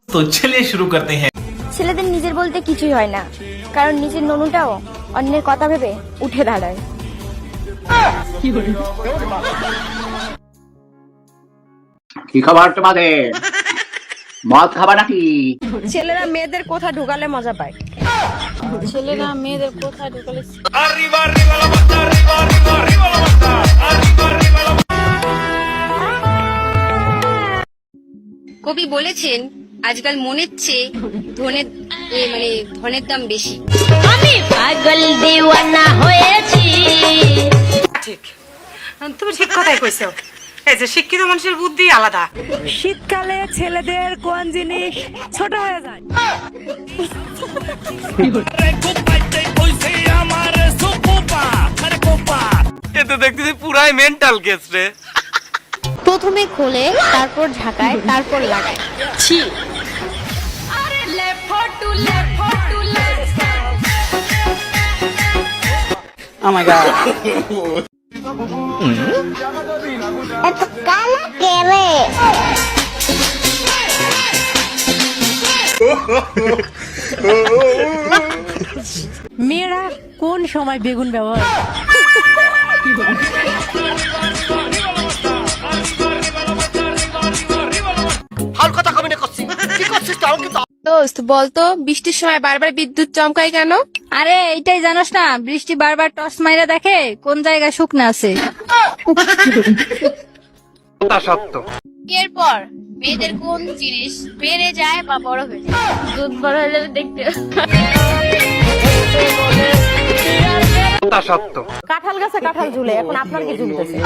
तो चलिए शुरू करते हैं। ছেলেদের নিজের বলতে কিছুই হয় না, কারণ নিজের ননুটাও অন্যের কথা ভেবে উঠে দাঁড়ায়। কি খবর তোমাদের? মদ খাবা নাকি? ছেলেরা মেয়েদের কোথা ঢুকালে মজা পায়? ছেলেরা মেয়েদের কোথা ঢুকালে কবি বলেছেন আজকাল মনের চেয়ে ধনের দাম বেশি। আমি পাগল দিওয়ানা হয়েছি। ঠিক, তুমি ঠিক কথাই কইছো। এই যে শিক্ষিত মানুষের বুদ্ধি আলাদা। শীতকালে ছেলেদের কোন জিনিস ছোট হয়ে যায়? এতে দেখতেছি পুরাই মেন্টাল কেস রে। প্রথমে খোলে, তারপর ঝাঁকায়, তারপর লাগায়। ছি। Oh my god. এত কালা কেলে? মেয়েরা কোন সময় বেগুন ব্যবহার? দোস্ত বলতো বৃষ্টির সময় বারবার বিদ্যুৎ চমকায় কেন? আরে এইটাই জানোস না, বৃষ্টি বারবার টস মাইরা দেখে কোন জায়গায় শুকনা আছে। এরপর মেয়েদের কোন জিনিস বেড়ে যায় বা বড় হয়ে যায়? দুধ বড় হলে দেখতে কাঁঠাল গাছে কাঁঠাল ঝুলে, এখন আপনার কি ঝুলতেছে?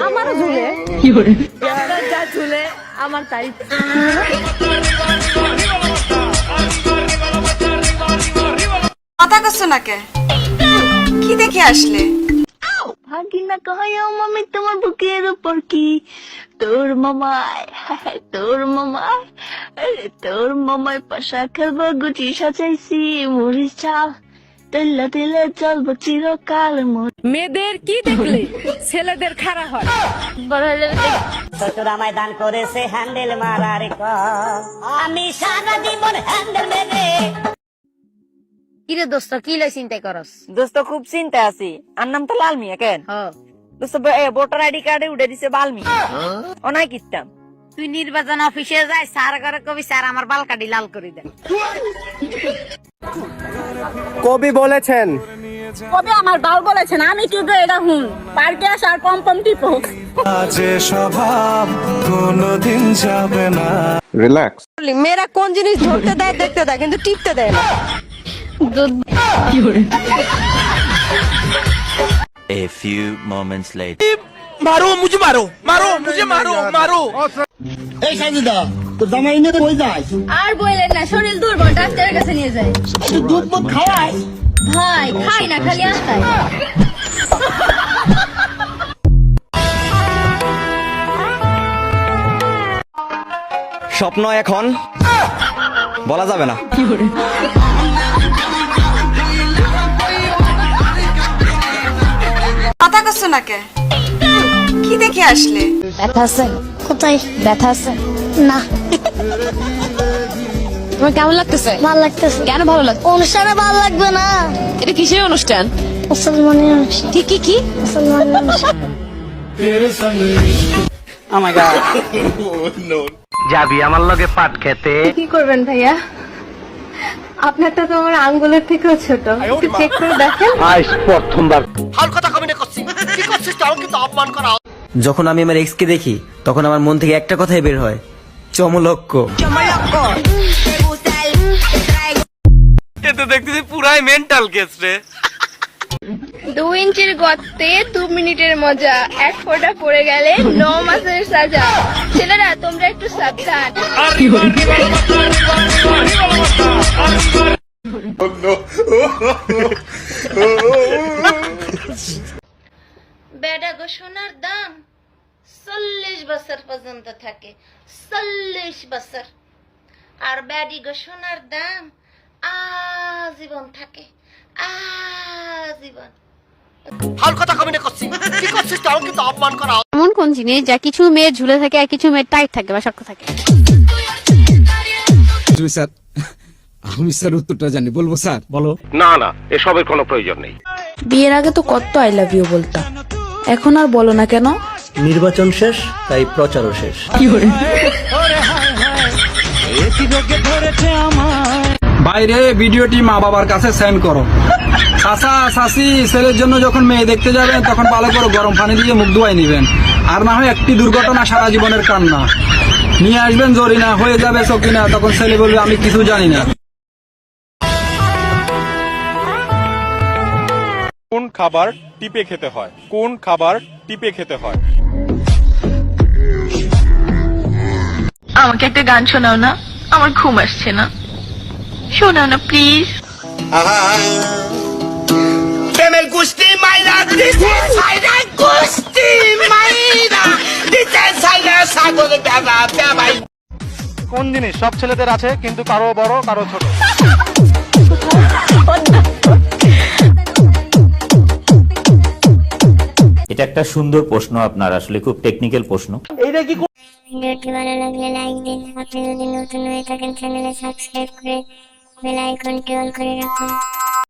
আমারও ঝুলে। আপনার যা ঝুলে আমার তাই। কথা করছো না কে? কি দেখে আসলে? ভাগিনা কহায় মামি তোমার বুকের উপর কি? তোর মামায়, তোর মামায়, তোর মামায় পাশা খেলবো, গুটি সাজাইছি মরিচ চাল, তেলে তেলে চলবো চিরকাল। মেয়েদের কি দেখলে ছেলেদের খারাপ হয়? বড় হলে শ্বশুর আমায় দান করেছে হ্যান্ডেল মারার কল, আমি সারা জীবন হ্যান্ডেল মেরে। কিরে দোস্ত কি লই চিন্তা করস? দোস্ত খুব চিন্তা আছি। আর নাম তো লাল মিয়া কেন? দোস্ত ভোটার আইডি কার্ডে উঠে দিছে বালমি। অনাই কিতাম তুই নির্বাচন অফিসে যাই, স্যার করে কবি স্যার আমার বাল কাটি লাল করে দেন। কবি বলেছেন, কবে আমার বাল বলেছেন, আমি কিন্তু এটা হুন পার্কে আসার পম পম টিপো। যে স্বভাব কোনদিন যাবে না। রিল্যাক্স। মেয়েরা কোন জিনিস ধরতে দেয় দেখতে দেয়, কিন্তু টিপতে দেয় না। A few moments later. मारो मुझे, मारो मारो मुझे, मारो मारो। এই সাজিদা তোর জামাই নিয়ে কই যাস? আর বললেন না, শরীর দুর্বল, ডাক্তারের কাছে নিয়ে যায়। তুই দুধ মুধ খাওয়াই? ভাই খাই না, খালি আস্তায়। স্বপ্ন এখন বলা যাবে না। কথা করছো না কে? কি দেখে আসলে? ব্যথা আছে? কোথায় ব্যথা আছে? না। তোমার কেমন লাগতেছে? ভালো লাগতেছে। কেন ভালো লাগছে? অনুষ্ঠানে ভালো লাগবে না? এটা কিসের অনুষ্ঠান? মুসলমানের অনুষ্ঠান। কি কি কি? মুসলমানের অনুষ্ঠান। Oh my god. যাবি আমার লগে পাট খেতে? কি করবেন ভাইয়া? আপনারটা তো আমার আঙ্গুলের থেকেও ছোট, একটু চেক করে দেখেন। আজ প্রথমবার। যখন আমি আমার এক্স কে দেখি তখন আমার মন থেকে একটা কথাই বের হয়, চমলক্ষ। এতে দেখতেছি পুরাই মেন্টাল কেস রে। 2 ইঞ্চির গর্তে 2 মিনিটের মজা, 1 ফোঁটা পড়ে গেলে 9 মাসের সাজা। ছেলেরা তোমরা একটু সাবধান। বেডা গো সোনার দাম 40 বছর পর্যন্ত থাকে, 40 বছর। আর ব্যাডি গো সোনার দাম আজীবন থাকে, আজীবন। হাল কথা কমিনে করছি, কি করছিস? তাও কিন্তু অপমান করা এমন কোন জিনিস যা কিছু মেয়ের ঝুলে থাকে আর কিছু মেয়ের টাইট থাকে বা শক্ত থাকে? স্যার আমি স্যার উত্তরটা জানি, বলবো স্যার? বলো। না না, এসবের কোনো প্রয়োজন নেই। বিয়ের আগে তো কত আই লাভ ইউ বলতাম, এখন আর বলো না কেন? নির্বাচন শেষ, তাই প্রচারও শেষ। বাইরে ভিডিওটি মা বাবার কাছে সেন্ড করো। চাচা চাচি ছেলের জন্য যখন মেয়ে দেখতে যাবেন তখন ভালো করে গরম পানি দিয়ে মুখ ধুয়াই নিবেন, আর না হয় একটি দুর্ঘটনা সারা জীবনের কান্না নিয়ে আসবেন জরিনা, হয়ে যাবে সকিনা, তখন ছেলে বলবে আমি কিছু জানি না। কোন খাবার টিপে খেতে হয়? কোন খাবার টিপে খেতে হয়? আমাকে একটা গান শোনাও না, আমার ঘুম আসছে না, শোনাও না প্লিজ। প্রেমের গুষ্টি মাইরা দিতে ছাইরা, গুষ্টি মাইরা দিতে ছাইরা, সাগর দাদা ভাই। কোন জিনিস সব ছেলেদের আছে কিন্তু কারো বড় কারো ছোট? এটা একটা সুন্দর প্রশ্ন আপনার, আসলে খুব টেকনিক্যাল প্রশ্ন। ভিডিওটি ভালো লাগলে লাইক দিন। আপনি যদি নতুন হয়ে থাকেন চ্যানেলে সাবস্ক্রাইব করে বেল আইকনটি অন করে রাখুন।